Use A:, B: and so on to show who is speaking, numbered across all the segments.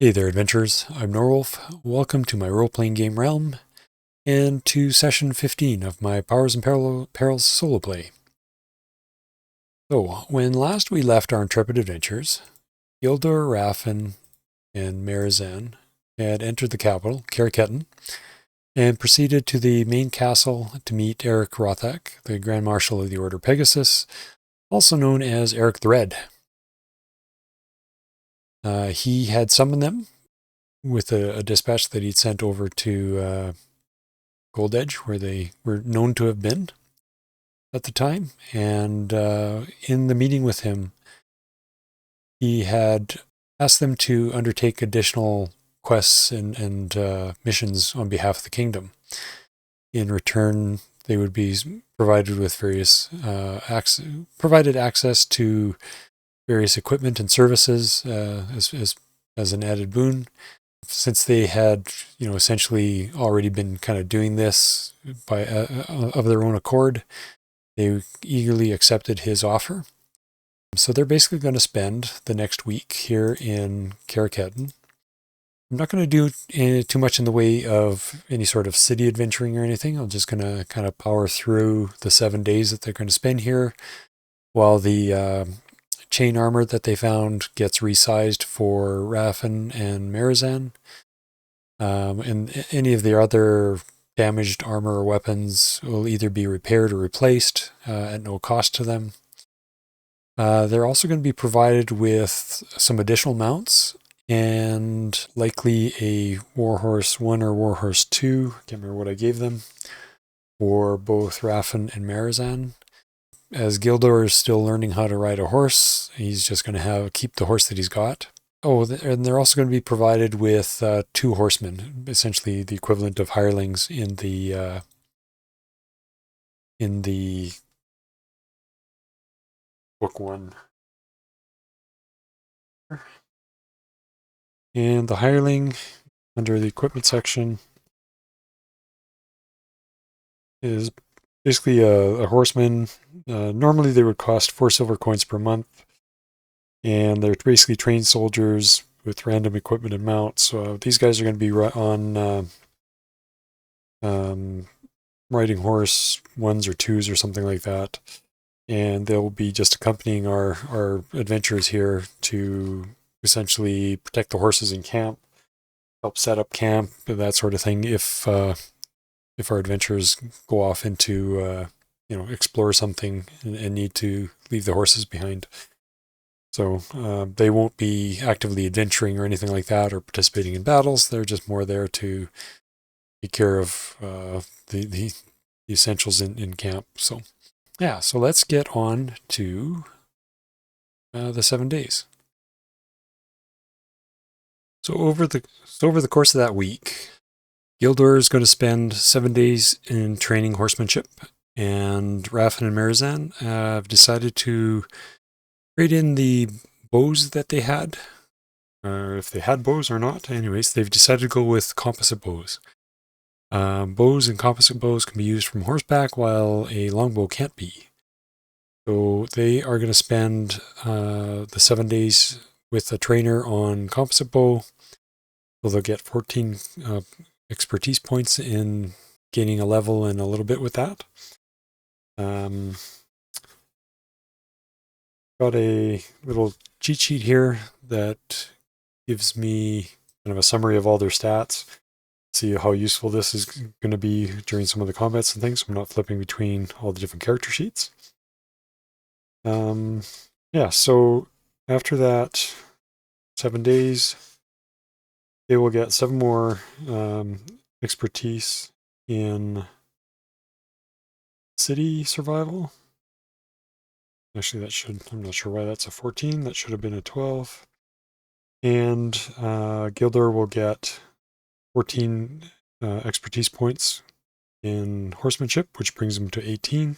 A: Hey there, adventurers. I'm Norwolf. Welcome to my role-playing game Realm, and to session 15 of my Powers Perils solo play. So, when last we left our intrepid adventurers, Gildor, Raffin, and Marazan had entered the capital, Cear Keton, and proceeded to the main castle to meet Eric Rothak, the Grand Marshal of the Order Pegasus, also known as Eric the Red. He had summoned them with a dispatch that he'd sent over to Gold Edge, where they were known to have been at the time. And in the meeting with him, he had asked them to undertake additional quests and missions on behalf of the kingdom. In return, they would be provided with various provided access to various equipment and services as an added boon. Since they had, essentially already been kind of doing this by of their own accord, they eagerly accepted his offer. So they're basically going to spend the next week here in Cear Keton. I'm not going to do too much in the way of any sort of city adventuring or anything. I'm just going to kind of power through the 7 days that they're going to spend here, while the chain armor that they found gets resized for Raffin and Marazan. And any of the other damaged armor or weapons will either be repaired or replaced at no cost to them. They're also going to be provided with some additional mounts and likely a Warhorse 1 or Warhorse 2. Can't remember what I gave them for both Raffin and Marazan. As Gildor is still learning how to ride a horse, he's just going to keep the horse that he's got. Oh, and they're also going to be provided with 2 horsemen, essentially the equivalent of hirelings in the book 1. And the hireling under the equipment section is basically a horseman. Normally they would cost 4 silver coins per month, and they're basically trained soldiers with random equipment and mounts. So these guys are going to be on riding horse 1s or 2s or something like that, and they'll be just accompanying our adventurers here to essentially protect the horses in camp, help set up camp, that sort of thing. If our adventurers go off into explore something and need to leave the horses behind. So they won't be actively adventuring or anything like that or participating in battles. They're just more there to take care of the essentials in camp. So yeah, so let's get on to the 7 days. So over the course of that week, Gildor is going to spend 7 days in training horsemanship, and Raffin and Marazan have decided to trade in the bows that they had, or if they had bows or not. Anyways, they've decided to go with composite bows. Bows and composite bows can be used from horseback, while a longbow can't be. So they are going to spend the 7 days with a trainer on composite bow. So they'll get 14 expertise points in gaining a level and a little bit with that. Got a little cheat sheet here that gives me kind of a summary of all their stats. See how useful this is going to be during some of the combats and things. I'm not flipping between all the different character sheets. Yeah, so after that 7 days, they will get 7 more expertise in city survival. Actually, I'm not sure why that's a 14. That should have been a 12. And Gildor will get 14 expertise points in horsemanship, which brings him to 18.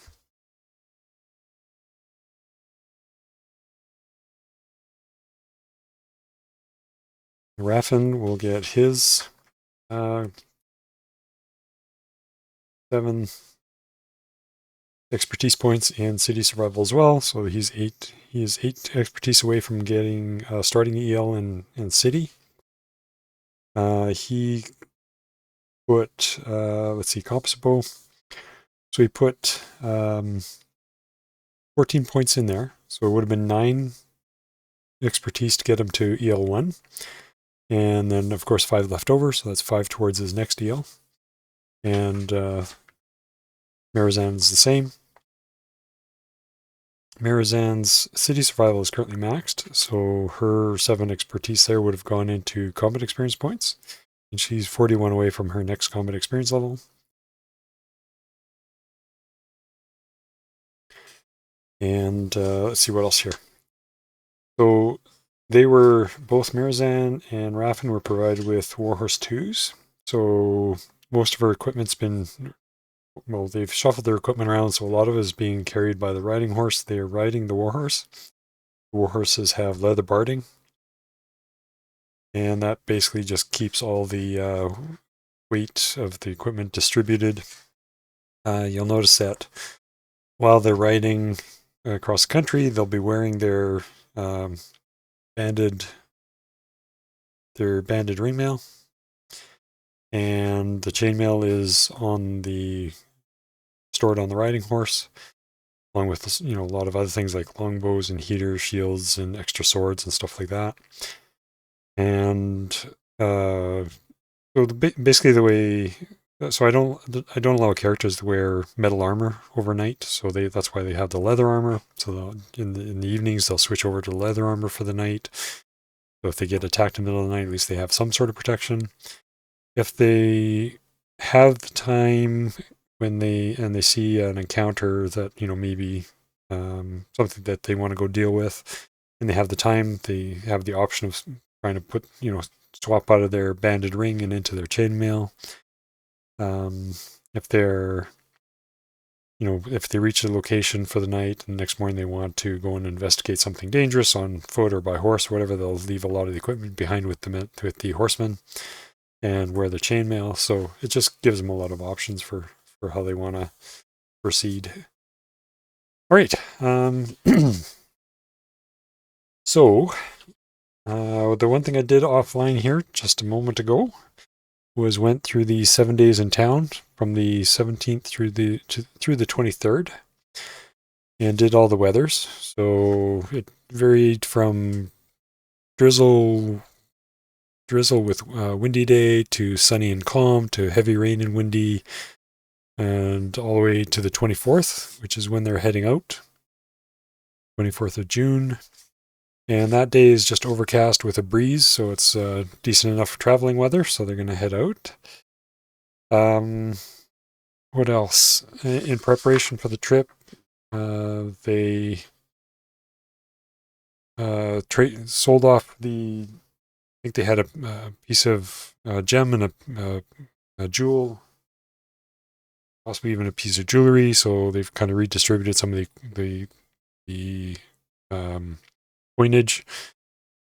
A: Raffin will get his 7 expertise points in city survival as well. So he is 8 expertise away from getting starting EL in city. He put, let's see, composite bow. So he put 14 points in there. So it would have been 9 expertise to get him to EL1. And then, of course, 5 left over. So that's 5 towards his next EL. And Marazan's the same. Marazan's city survival is currently maxed, so her 7 expertise there would have gone into combat experience points, and she's 41 away from her next combat experience level. And let's see what else here. So they were, both Marazan and Raffin were provided with Warhorse 2s, so most of her equipment's been, well, they've shuffled their equipment around, so a lot of it is being carried by the riding horse. They are riding the warhorse. The warhorses have leather barding, and that basically just keeps all the weight of the equipment distributed. You'll notice that while they're riding across the country, they'll be wearing their banded ringmail, and the chainmail is stored on the riding horse, along with a lot of other things like longbows and heaters, shields, and extra swords and stuff like that. And so basically the way, so I don't allow characters to wear metal armor overnight. So that's why they have the leather armor. So in the evenings they'll switch over to leather armor for the night. So if they get attacked in the middle of the night, at least they have some sort of protection. If they have the time when they see an encounter that maybe something that they want to go deal with, and they have the time, they have the option of trying to put swap out of their banded ring and into their chainmail. If they're if they reach a location for the night and the next morning they want to go and investigate something dangerous on foot or by horse or whatever, they'll leave a lot of the equipment behind with the horsemen and wear the chainmail. So it just gives them a lot of options for how they want to proceed. All right. So the one thing I did offline here just a moment ago was went through the 7 days in town from the 17th through the 23rd, and did all the weathers. So it varied from drizzle with windy day to sunny and calm to heavy rain and windy, and all the way to the 24th, which is when they're heading out, 24th of June. And that day is just overcast with a breeze, so it's decent enough for traveling weather, so they're going to head out. What else? In preparation for the trip, they sold off I think they had a piece of gem and a jewel, possibly even a piece of jewelry, so they've kind of redistributed some of the coinage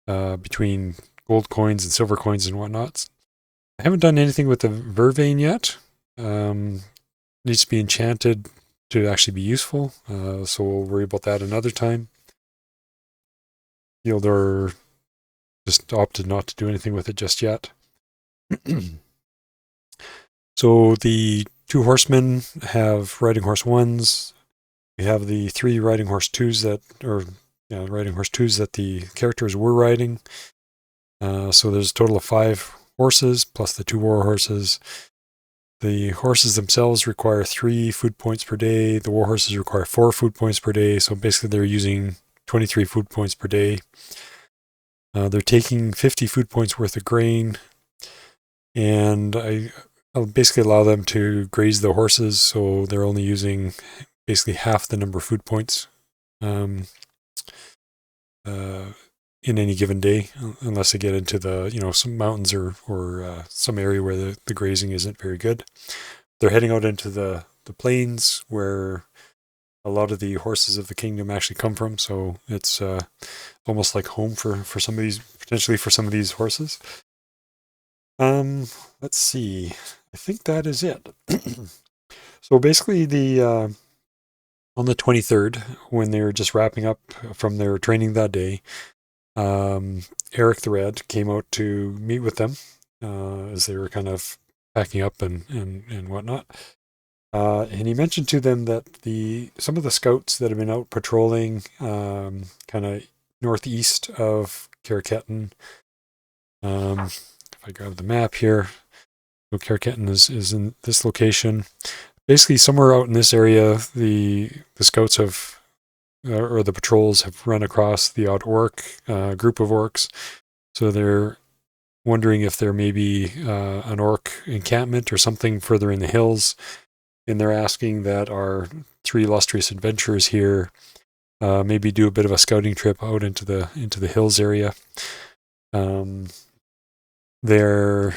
A: between gold coins and silver coins and whatnot. I haven't done anything with the vervain yet. Needs to be enchanted to actually be useful, so we'll worry about that another time. Gildor just opted not to do anything with it just yet. So the 2 horsemen have riding horse 1s. We have the 3 riding horse 2s that the characters were riding. So there's a total of 5 horses plus the 2 war horses. The horses themselves require 3 food points per day. The war horses require 4 food points per day. So basically they're using 23 food points per day. They're taking 50 food points worth of grain, and I'll basically allow them to graze the horses, so they're only using basically half the number of food points in any given day, unless they get into the some mountains or some area where the grazing isn't very good. They're heading out into the plains where a lot of the horses of the kingdom actually come from, so it's almost like home for some of these, potentially for some of these horses. Let's see. I think that is it. So basically on the 23rd, when they were just wrapping up from their training that day, Eric the Red came out to meet with them as they were kind of packing up and whatnot. And he mentioned to them that some of the scouts that have been out patrolling kind of northeast of Cear Keton, if I grab the map here, so Cear Keton is in this location. Basically, somewhere out in this area, the scouts have, or the patrols have run across the odd orc, group of orcs. So they're wondering if there may be an orc encampment or something further in the hills. And they're asking that our 3 illustrious adventurers here maybe do a bit of a scouting trip out into the hills area. The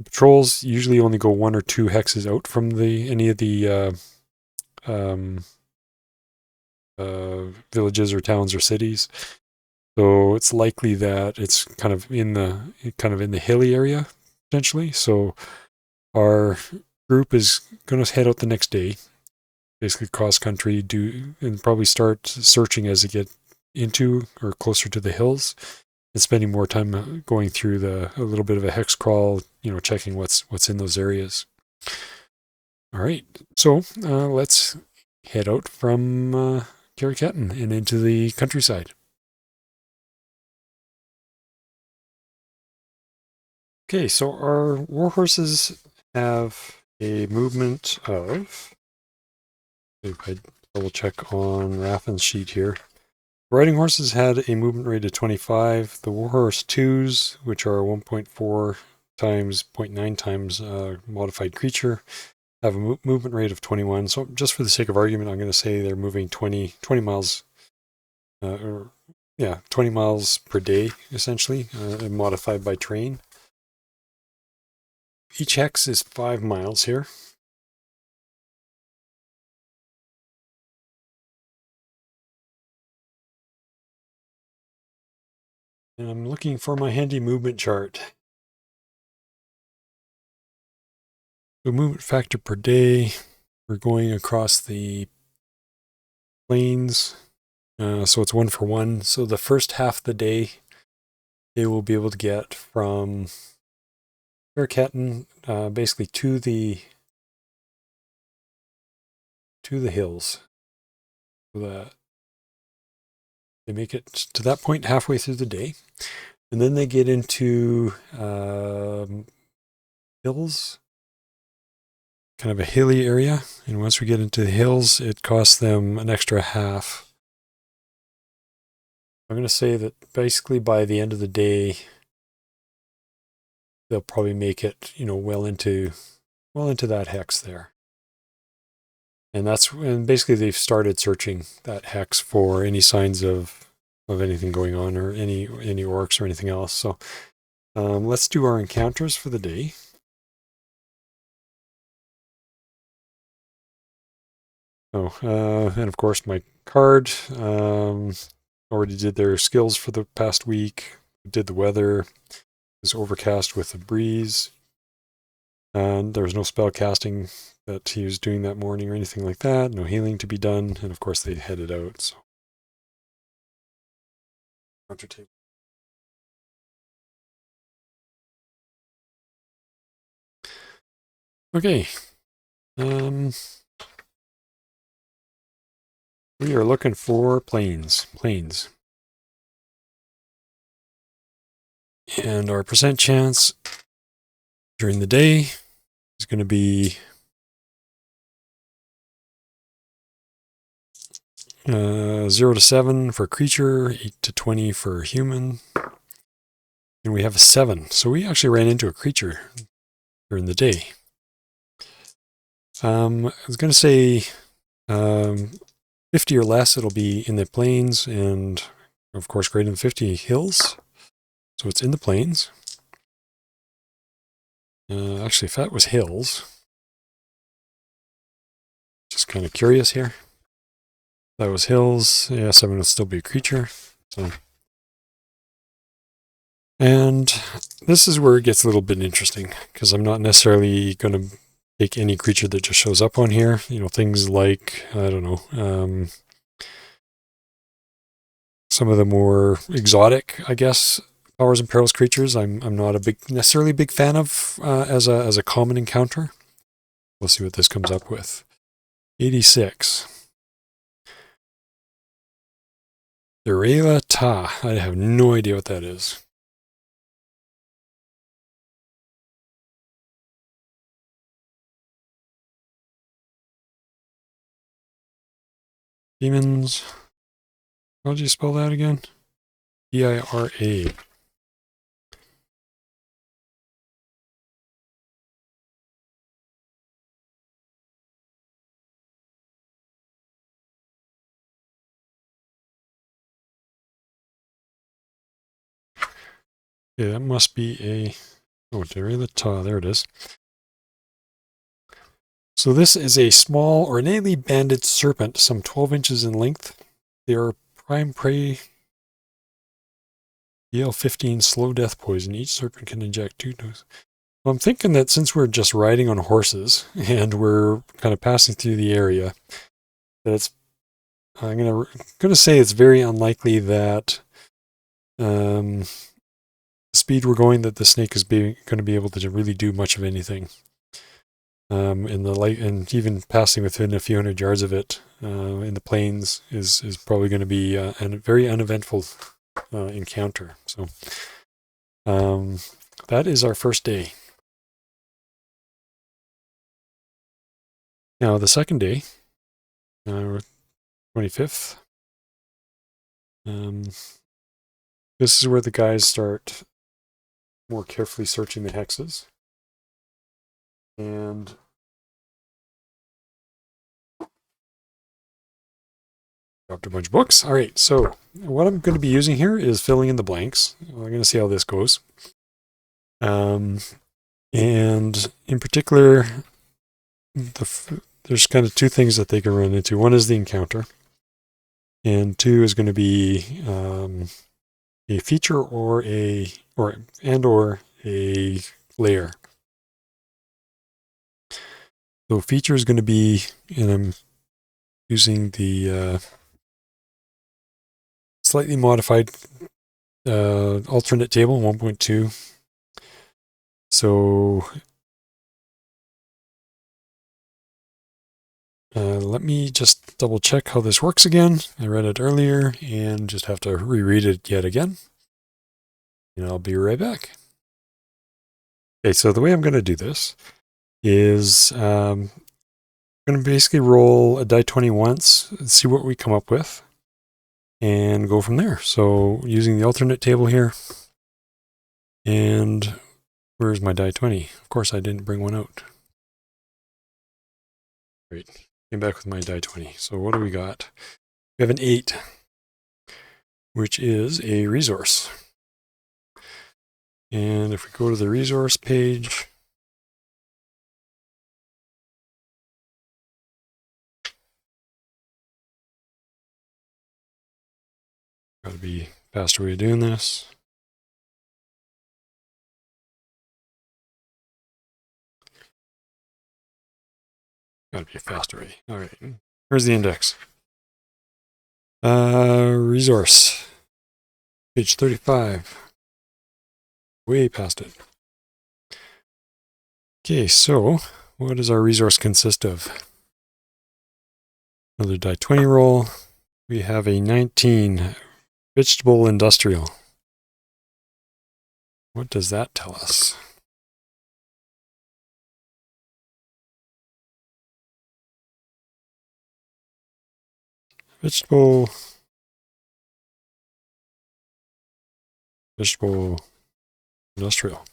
A: patrols usually only go 1 or 2 hexes out from any of the villages or towns or cities. So it's likely that it's kind of in the hilly area potentially. So our group is going to head out the next day, basically cross country, and probably start searching as they get into or closer to the hills, and spending more time going through a little bit of a hex crawl, checking what's in those areas. All right, so let's head out from Cear Keton and into the countryside. Okay, so our warhorses have a movement of, if I double check on Raffin's sheet here, riding horses had a movement rate of 25. The warhorse 2s, which are 1.4 times 0.9 times modified creature, have a movement rate of 21. So just for the sake of argument, I'm going to say they're moving 20 miles, 20 miles per day, essentially, modified by train. Each hex is 5 miles here. And I'm looking for my handy movement chart. So movement factor per day, we're going across the plains. So it's 1 for 1. So the first half of the day, they will be able to get from Cear Keton basically to the hills. So that they make it to that point halfway through the day. And then they get into hills, kind of a hilly area. And once we get into the hills, it costs them an extra half. I'm going to say that basically by the end of the day, they'll probably make it, well into that hex there. And basically they've started searching that hex for any signs of anything going on, or any orcs or anything else. So let's do our encounters for the day. And of course my card already did their skills for the past week. Did the weather. It was overcast with a breeze. And there was no spell casting that he was doing that morning or anything like that. No healing to be done. And of course they headed out. So okay. We are looking for plains. And our percent chance during the day is going to be 0 to 7 for creature, 8 to 20 for human. And we have a 7. So we actually ran into a creature during the day. I was going to say 50 or less, it'll be in the plains, and of course greater than 50 hills. So it's in the plains. Actually, if that was hills, just kind of curious here. If that was hills, yeah, 7 would still be a creature. So, and this is where it gets a little bit interesting, because I'm not necessarily going to take any creature that just shows up on here. Things like, I don't know, some of the more exotic, I guess, Powers and Perils creatures, I'm not a necessarily big fan of as a common encounter. We'll see what this comes up with. 86. Durela Ta. I have no idea what that is. Demons. How do you spell that again? D-I-R-A. Yeah, that must be a... Oh, Durela Ta. There it is. So this is a small, ornately banded serpent, some 12 inches in length. They are prime prey. DL15 slow death poison. Each serpent can inject 2 doses. Well, I'm thinking that since we're just riding on horses and we're kind of passing through the area, that it's I'm gonna say it's very unlikely that the speed we're going that the snake is going to be able to really do much of anything. In the light, and even passing within a few hundred yards of it in the plains is probably going to be a very uneventful encounter. So that is our first day. Now the second day, 25th. This is where the guys start more carefully searching the hexes. And dropped a bunch of books. All right, so what I'm going to be using here is filling in the blanks. We're going to see how this goes. And in particular, there's kind of 2 things that they can run into. One is the encounter, and 2 is going to be a feature or a layer. So feature is going to be, and I'm using the slightly modified alternate table 1.2. So let me just double check how this works again. I read it earlier and just have to reread it yet again. And I'll be right back. Okay, so the way I'm going to do this is I'm going to basically roll a die 20 once, see what we come up with, and go from there. So using the alternate table here, and where's my die 20? Of course I didn't bring one out. Great, came back with my die 20. So what do we got? We have an 8, which is a resource. And if we go to the resource page, got to be a faster way of doing this. Got to be a faster way. All right, where's the index? Resource, page 35. Way past it. Okay, so what does our resource consist of? Another die 20 roll. We have a 19, vegetable industrial. What does that tell us? Vegetable industrial.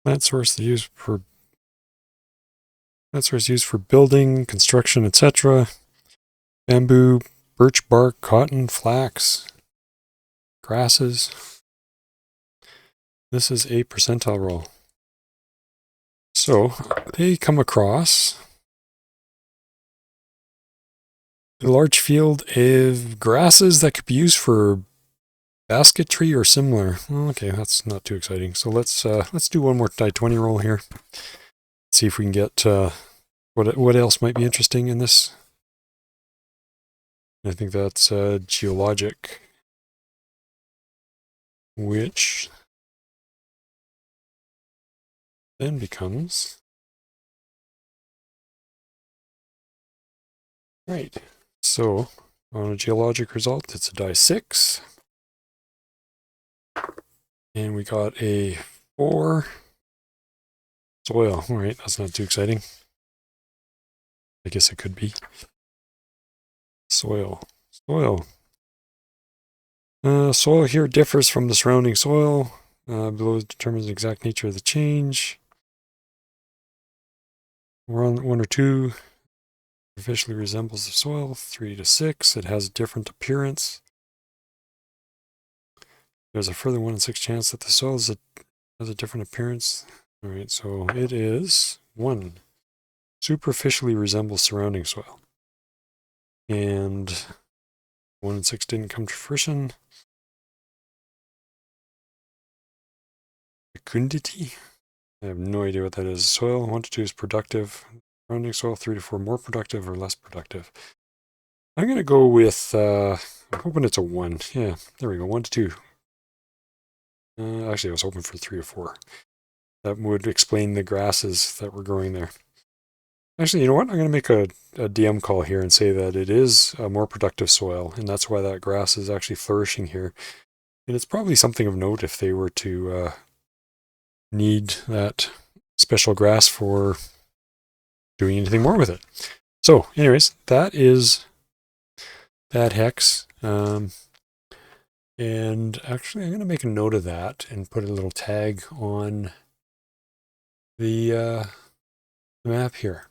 A: Plant source used for building, construction, etc. Bamboo, birch bark, cotton, flax, grasses. This is a percentile roll. So they come across a large field of grasses that could be used for basketry or similar. Okay, that's not too exciting. So let's do one more die 20 roll here. See if we can get what else might be interesting in this. I think that's geologic, which then becomes right. So on a geologic result, it's a die 6. And we got a 4 soil. All right, that's not too exciting. I guess it could be. Soil. Soil here differs from the surrounding soil. Below determines the exact nature of the change. We're on 1 or 2. Superficially resembles the soil. 3 to 6. It has a different appearance. There's a further 1 in 6 chance that the soil has a different appearance. All right, so it is 1. Superficially resembles surrounding soil. And 1 in 6 didn't come to fruition. Fecundity? I have no idea what that is. Soil 1 to 2 is productive. Surrounding soil 3 to 4 more productive or less productive. I'm going to go with, I'm hoping it's a 1. Yeah, there we go, 1 to 2. Actually, I was hoping for 3 or 4. That would explain the grasses that were growing there. Actually, you know what? I'm going to make a DM call here and say that it is a more productive soil, and that's why that grass is actually flourishing here. And it's probably something of note if they were to need that special grass for doing anything more with it. So, anyways, that is that hex. And actually, I'm going to make a note of that and put a little tag on the map here.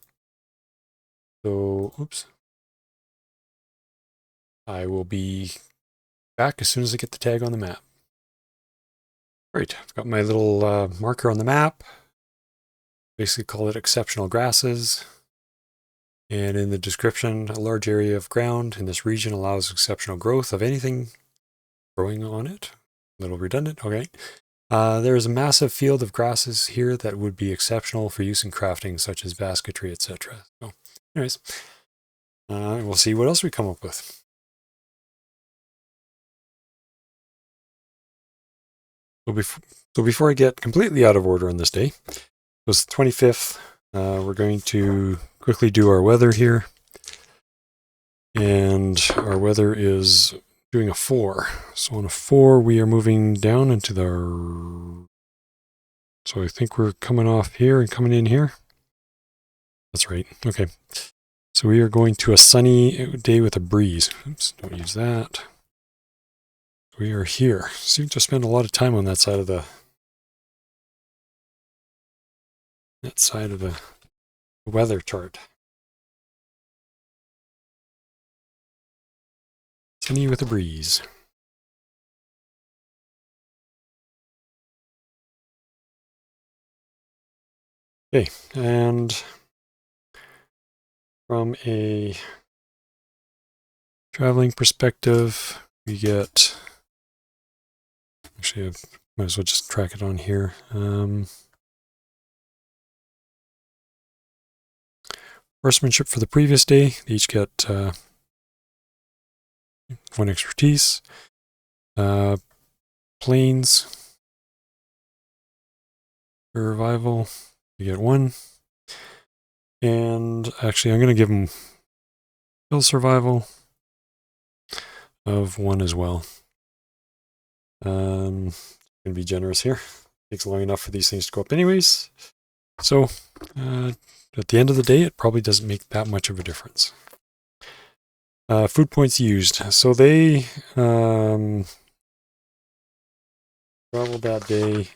A: So, oops. I will be back as soon as I get the tag on the map. Right, I've got my little marker on the map. Basically call it exceptional grasses. And in the description, a large area of ground in this region allows exceptional growth of anything growing on it. A little redundant, okay. There is a massive field of grasses here that would be exceptional for use in crafting, such as basketry, etc. So, anyways, we'll see what else we come up with. So before I get completely out of order on this day, it was the 25th. We're going to quickly do our weather here. And our weather is doing a 4. So on a 4, we are moving down into the... So I think we're coming off here and coming in here. That's right. Okay. So we are going to a sunny day with a breeze. Oops, don't use that. We are here. Seem to spend a lot of time on that side of the weather chart. Sunny with a breeze. Okay, and from a traveling perspective, we get, actually I might as well just track it on here. Horsemanship for the previous day, they each get 1 expertise. Planes for revival, you get 1. And actually, I'm going to give them hill survival of 1 as well. I'm going to be generous here. Takes long enough for these things to go up anyways. So, at the end of the day, it probably doesn't make that much of a difference. Food points used. So they traveled that day.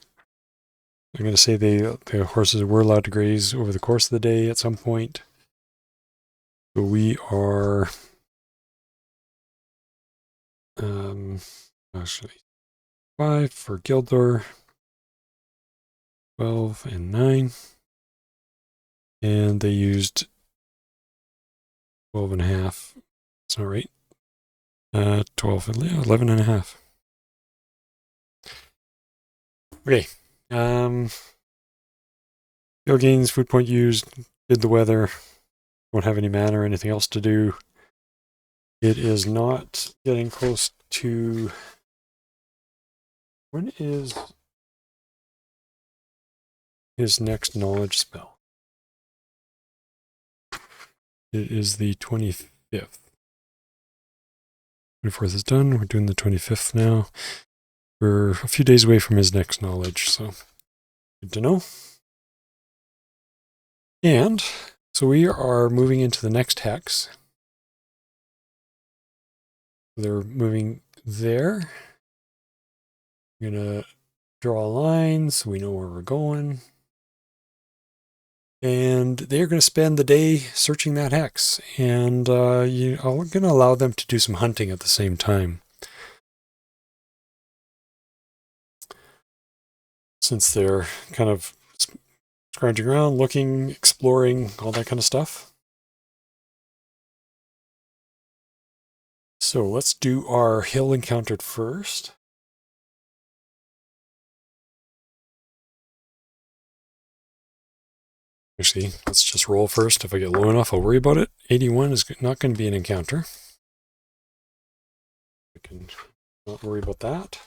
A: I'm going to say the horses were allowed to graze over the course of the day at some point. So we are actually 5 for Gildor, 12 and 9. And they used 12 and a half. That's not right. 12 and 11 and a half. Okay. Skill gains, food point used, did the weather, won't have any mana or anything else to do. It is not getting close to... When is his next knowledge spell? It is the 25th. 24th is done. We're doing the 25th now. We're a few days away from his next knowledge, so good to know. And so we are moving into the next hex. They're moving there. We're going to draw a line so we know where we're going. And they're going to spend the day searching that hex. And I'm going to allow them to do some hunting at the same time. Since they're kind of scrounging around, looking, exploring, all that kind of stuff. So let's do our hill encounter first. Actually, let's just roll first. If I get low enough, I'll worry about it. 81 is not going to be an encounter. I can not worry about that.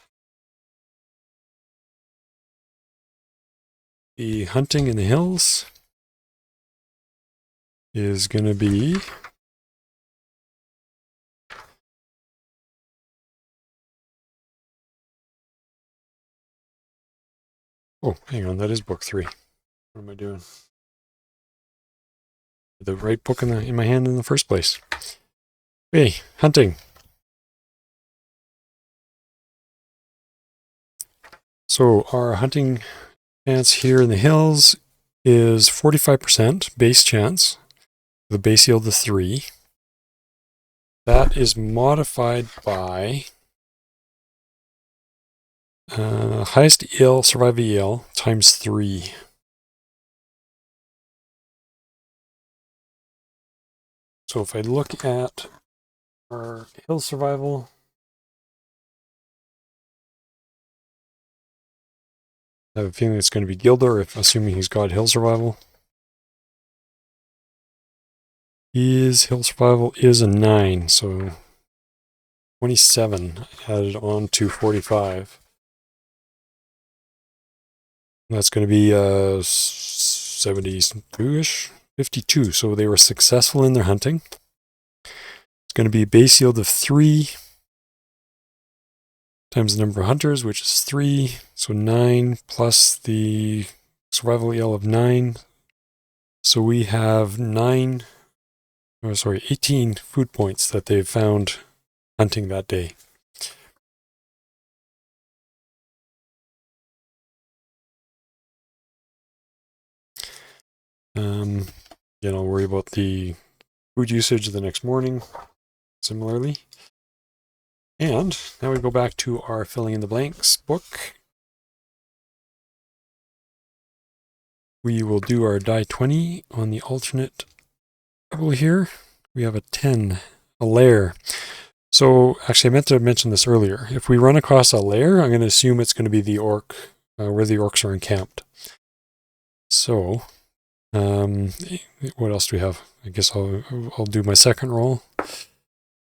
A: The hunting in the hills is going to be... Oh, hang on, that is book 3. What am I doing? The right book in my hand in the first place. Hey, hunting. So our hunting chance here in the hills is 45% base chance, with a base yield of 3. That is modified by highest survival EL times 3. So if I look at our hill survival, I have a feeling it's going to be Gildor, assuming he's got hill survival. His hill survival is a 9, so 27 added on to 45. That's going to be 72-ish, 52. So they were successful in their hunting. It's going to be a base yield of 3 times the number of hunters, which is 3. So 9 plus the survival EL of 9. So we have 18 food points that they've found hunting that day. Again, I'll worry about the food usage the next morning, similarly. And now we go back to our filling in the blanks book. We will do our die 20 on the alternate level here. We have a 10, a lair. So actually I meant to mention this earlier. If we run across a lair, I'm going to assume it's going to be the orc, where the orcs are encamped. So, what else do we have? I guess I'll do my second roll.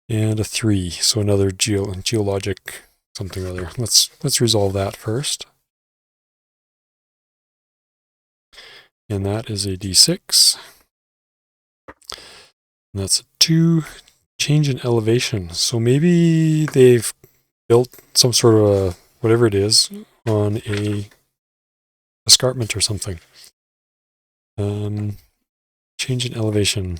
A: And a 3, so another geologic something or other. Let's resolve that first. And that is a d6. And that's a 2. Change in elevation. So maybe they've built some sort of a, whatever it is, on a escarpment or something. Change in elevation.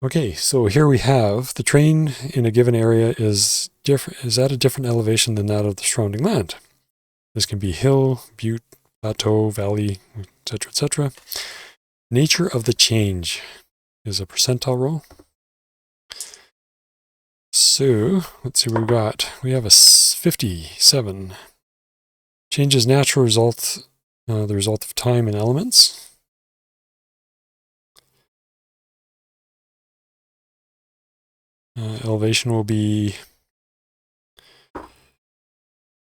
A: Okay, so here we have the terrain in a given area is at a different elevation than that of the surrounding land. This can be hill, butte, plateau, valley, etc., etc. Nature of the change is a percentile roll. So let's see what we've got. We have a 57. Change is natural result, the result of time and elements. Elevation will be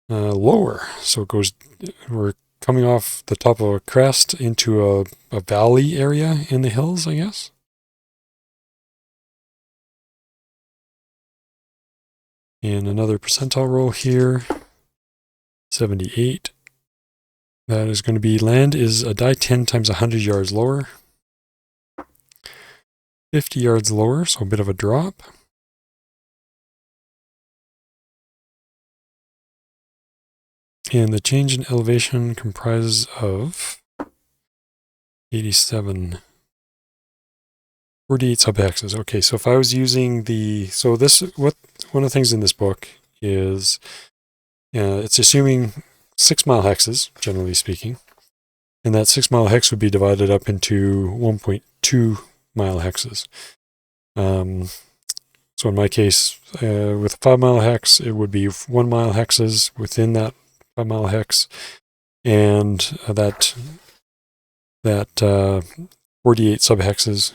A: lower, so it goes. We're coming off the top of a crest into a valley area in the hills, I guess. And another percentile roll here, 78. That is going to be, land is a die 10 times 100 yards lower. 50 yards lower, so a bit of a drop. And the change in elevation comprises of 87, 48 subhexes. Okay, so if I was using one of the things in this book is, it's assuming 6 mile hexes, generally speaking. And that 6 mile hex would be divided up into 1.2 mile hexes. So in my case, with a 5 mile hex, it would be 1 mile hexes within that 5 mile hex, and that 48 subhexes,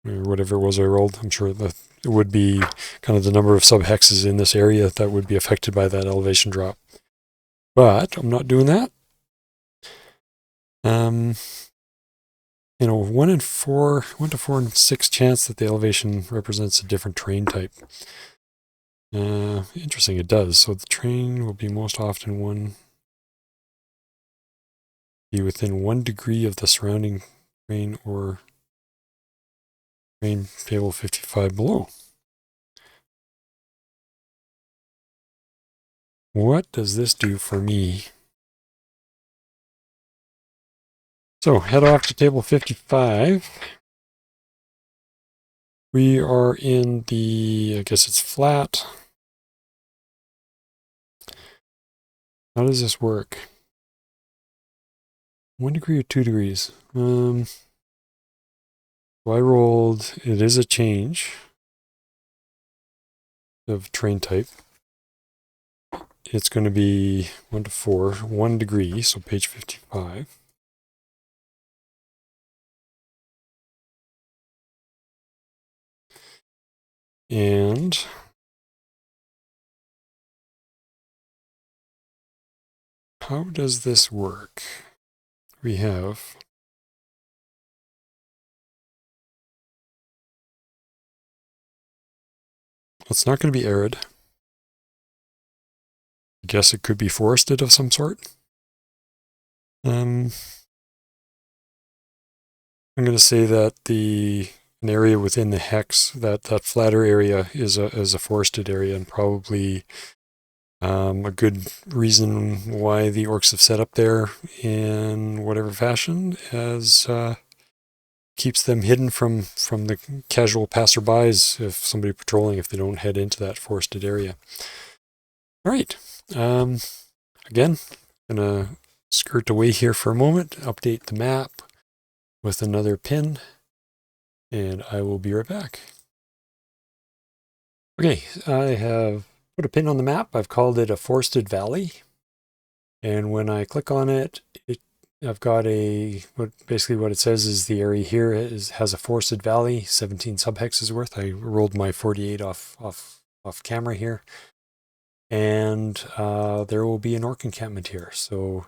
A: or whatever it was I rolled. I'm sure that it would be kind of the number of subhexes in this area that would be affected by that elevation drop. But I'm not doing that. 1 to 4 in 6 chance that the elevation represents a different terrain type. Interesting, it does. So the terrain will be most often be within 1 degree of the surrounding terrain or terrain table 55 below. What does this do for me? So head off to table 55. We are in I guess it's flat. How does this work? 1 degree or 2 degrees? So I rolled, it is a change of terrain type. It's going to be 1 to 4, 1 degree, so page 55. And how does this work? We have it's not going to be arid. I guess it could be forested of some sort. I'm going to say that an area within the hex, that flatter area is a forested area, and probably a good reason why the orcs have set up there in whatever fashion, as keeps them hidden from the casual passerbys, if somebody patrolling, if they don't head into that forested area. All right. Again, gonna skirt away here for a moment, update the map with another pin, and I will be right back. Okay, I have put a pin on the map. I've called it a forested valley, and when I click on it, I've got basically what it says is the area here has a forested valley, 17 subhexes worth. I rolled my 48 off camera here, and there will be an orc encampment here. So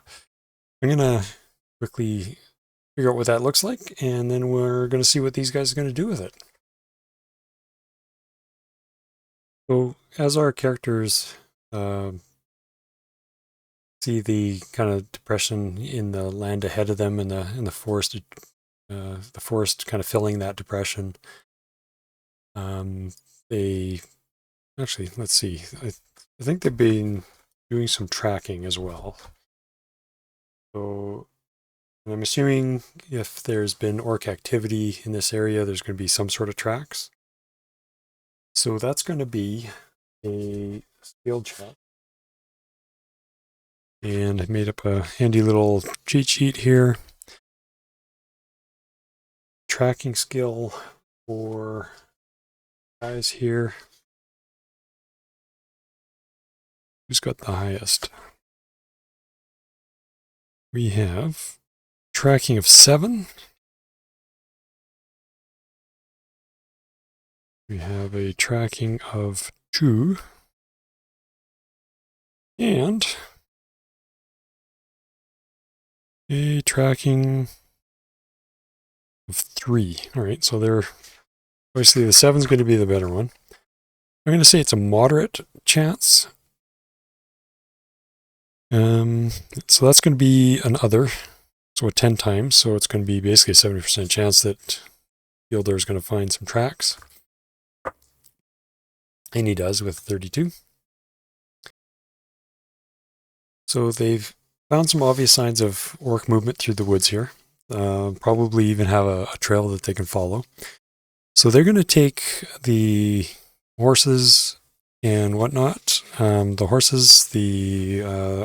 A: I'm gonna quickly figure out what that looks like, and then we're gonna see what these guys are gonna do with it. So as our characters see the kind of depression in the land ahead of them, and the forest kind of filling that depression, they actually, let's see, I think they've been doing some tracking as well. So I'm assuming if there's been orc activity in this area, there's going to be some sort of tracks. So that's going to be a skill check. And I've made up a handy little cheat sheet here. Tracking skill for guys here. Who's got the highest? We have tracking of 7. We have a tracking of 2. And a tracking of 3. All right, so obviously the 7's going to be the better one. I'm going to say it's a moderate chance. So that's going to be an other, so 10 times, so it's going to be basically a 70% chance that Gildor is going to find some tracks. And he does with 32. So they've found some obvious signs of orc movement through the woods here. Probably even have a trail that they can follow. So they're going to take the horses and whatnot. The horses,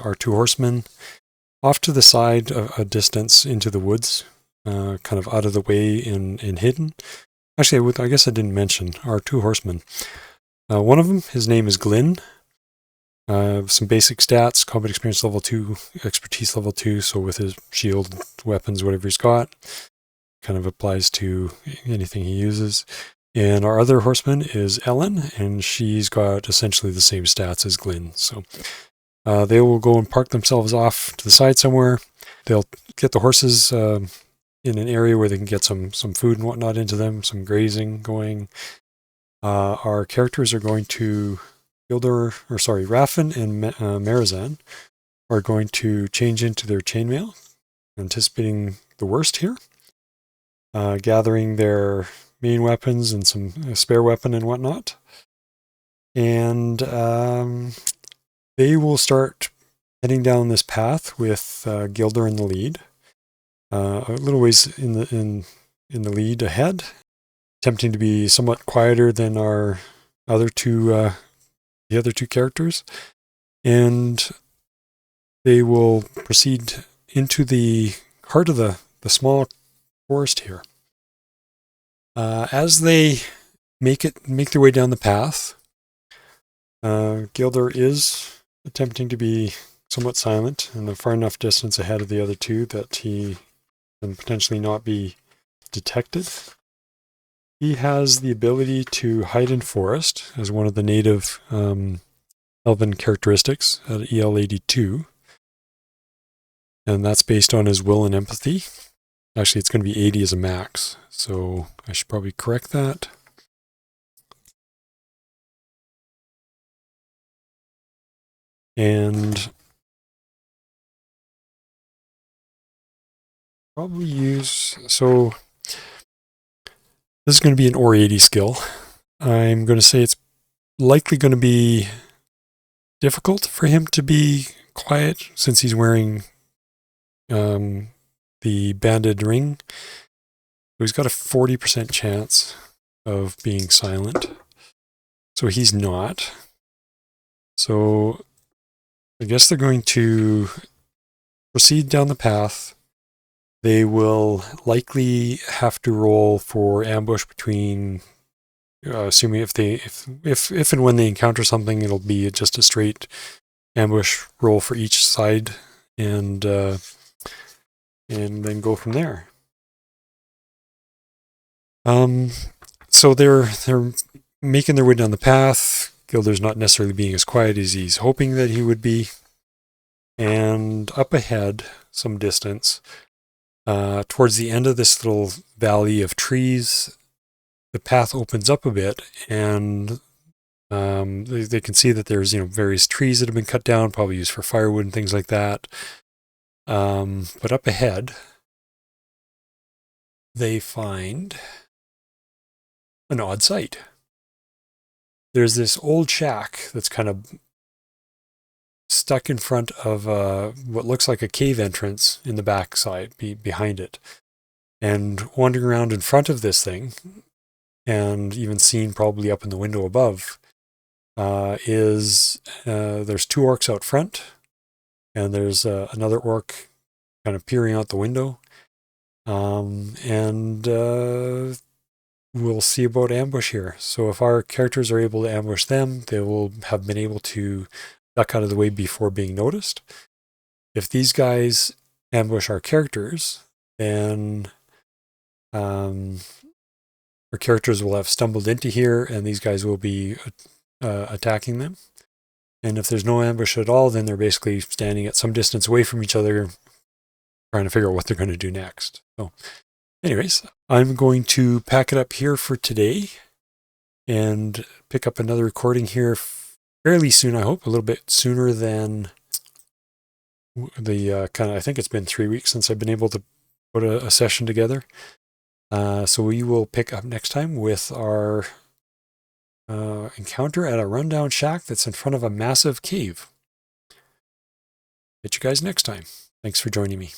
A: our two horsemen, off to the side a distance into the woods, kind of out of the way and hidden. Actually, I guess I didn't mention our two horsemen. One of them, his name is Glyn. Some basic stats: combat experience level 2, expertise level 2, so with his shield, weapons, whatever he's got, kind of applies to anything he uses. And our other horseman is Ellen, and she's got essentially the same stats as Glyn. So they will go and park themselves off to the side somewhere. They'll get the horses in an area where they can get some food and whatnot into them, some grazing going. Our characters are going to Raffin and Marazan are going to change into their chainmail, anticipating the worst here, gathering their main weapons and some spare weapon and whatnot. And they will start heading down this path with Gildor in the lead, a little ways in the lead ahead, attempting to be somewhat quieter than our other two the other two characters, and they will proceed into the heart of the small forest here. As they make their way down the path, Gildor is attempting to be somewhat silent and a far enough distance ahead of the other two that he can potentially not be detected. He has the ability to hide in forest as one of the native elven characteristics at EL 82. And that's based on his will and empathy. Actually, it's going to be 80 as a max, so I should probably correct that. And probably use, so this is going to be an OR 80 skill. I'm going to say it's likely going to be difficult for him to be quiet since he's wearing the banded ring. So he's got a 40% chance of being silent. So he's not. So I guess they're going to proceed down the path. They will likely have to roll for ambush between, assuming if and when they encounter something, it'll be just a straight ambush roll for each side, and then go from there. So they're making their way down the path. Gildor's not necessarily being as quiet as he's hoping that he would be. And up ahead, some distance, towards the end of this little valley of trees, the path opens up a bit, and they can see that there's various trees that have been cut down, probably used for firewood and things like that. But up ahead, they find an odd sight. There's this old shack that's kind of stuck in front of what looks like a cave entrance in the backside, behind it. And wandering around in front of this thing, and even seen probably up in the window above, there's two orcs out front, and there's another orc kind of peering out the window. And we'll see about ambush here. So if our characters are able to ambush them, they will have been able to duck out of the way before being noticed. If these guys ambush our characters, then our characters will have stumbled into here, and these guys will be attacking them. And if there's no ambush at all, then they're basically standing at some distance away from each other, trying to figure out what they're going to do next. So anyways, I'm going to pack it up here for today. and pick up another recording here fairly soon, I hope, a little bit sooner than the I think it's been 3 weeks since I've been able to put a session together. So we will pick up next time with our encounter at a rundown shack that's in front of a massive cave. Catch you guys next time. Thanks for joining me.